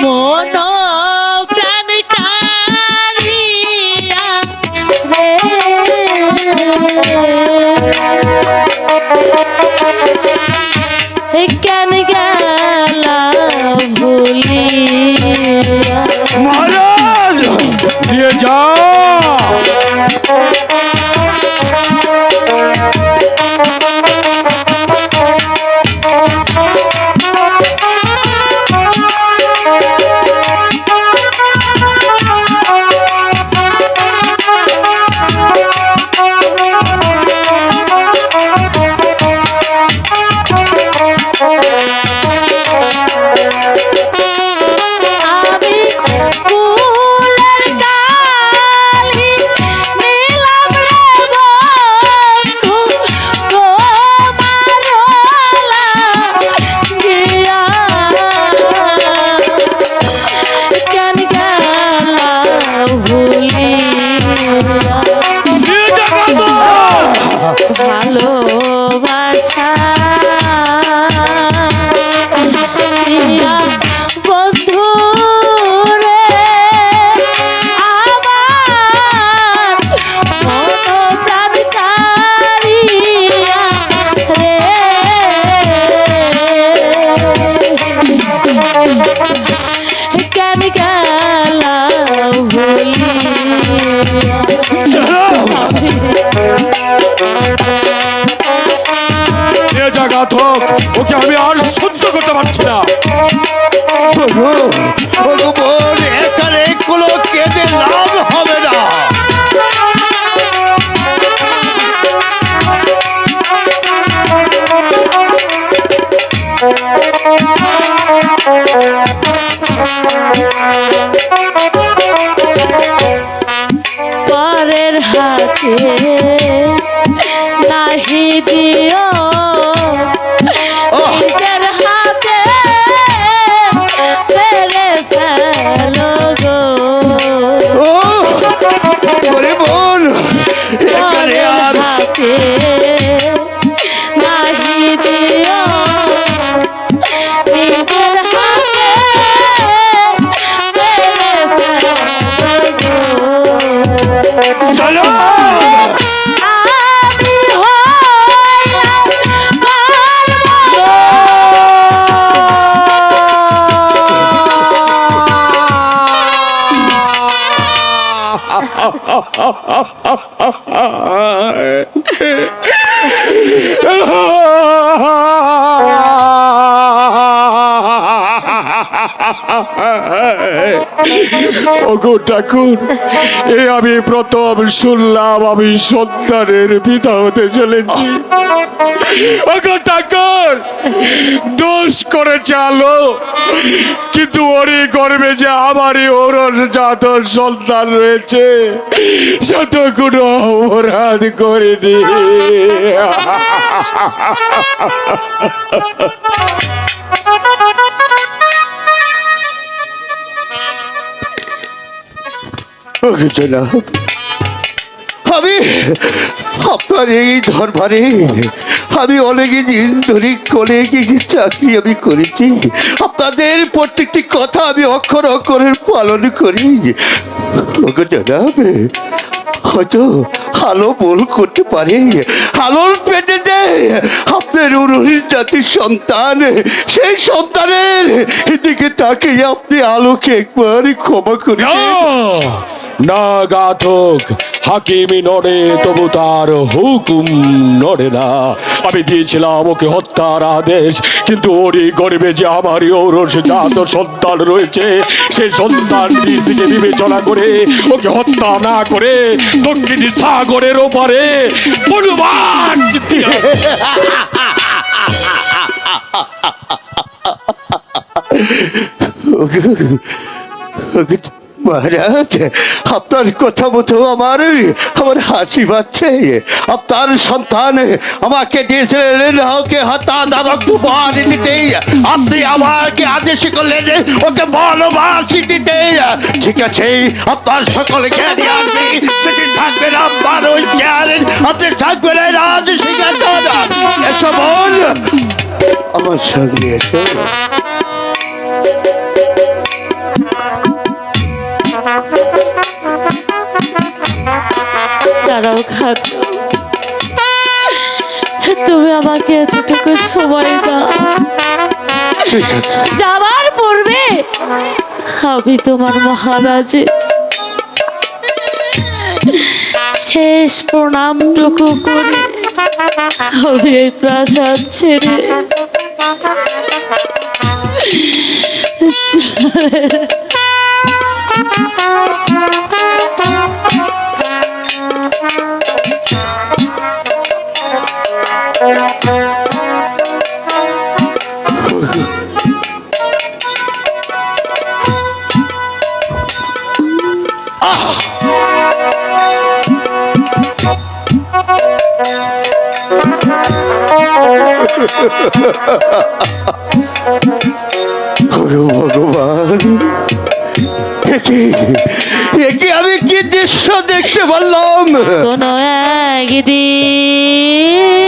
মন প্রাণ কারিয়া রে কেন গেলা ভুলিয়া মহারাজ দিয়ে যা ভালোবাসা বন্ধু রে আমার মন প্রাণ কারিয়া রে কেন গেলা ঘাতক ওকে আমি আর সহ্য করতে পারছি না এখানে কোনো কেঁদে লাভ হবে না পরের হাতে নাহি দিও নিজের হাতে মেরে ফেলো গো বোন পরের হাতে নাহি দিও নিজের হাতে মেরে ফেলো গো চলো ওগো ঠাকুর এ আমি প্রথম শুনলাম আমি সন্তানের পিতা হতে চলেছি ওগো ঠাকুর দোষ করেছে আলো কিন্তু ওরই গর্বে যে আমারই ওর জাত সন্তান রয়েছে সে তো কোনো অপরাধ করেনি আমি আপনার এই দরবারে আমি অনেক দিন ধরে অনেক চাকরি আমি করেছি আপনাদের প্রত্যেকটি কথা আমি অক্ষর অক্ষরের পালন করি জনাব হয়তো আলো বল করতে পারে আলোর পেটে যে আপনার উরুহির জাতির সন্তান সেই সন্তানের দিকে তাকে আপনি আলোকে একবার ক্ষমা করে না ঘাতক হাকিমি নড়ে তবু তার হুকুম নড়ে না আমি দিয়েছিলাম ওকে হত্যার আদেশ কিন্তু ওরই গর্বে যে আমারই ঔরস জাত সন্তান রয়েছে সেই সন্তানটির দিকে বিবেচনা করে ওকে হত্যা না করে দক্ষিণ সাগরের ওপারে বনবাস মহারাজ আপনার কথা মতো আমার হাসি পাচ্ছে আপনার সন্তান আমাকে দিয়েছিলেন ওকে হত্যা দিতে আপনি আমাকে আদেশ করলেন ওকে বনবাসী দিতে ঠিক আছে আপনার সকল জ্ঞানী আসবে সেটি থাকবেন আপনার ওই জ্ঞান আপনি থাকবেন রাজ সিংহাসন এসব আমার সঙ্গে এসো ঘাত তুমি আমাকে এতটুকু সময় দাও, যাওয়ার পূর্বে আমি তোমার মহারাজে শেষ প্রণামটুকু করে আমি এই প্রাসাদ ছেড়ে ওরে ভগবান, একে আমি কি দৃশ্য দেখতে পারলাম? কোনো একদিন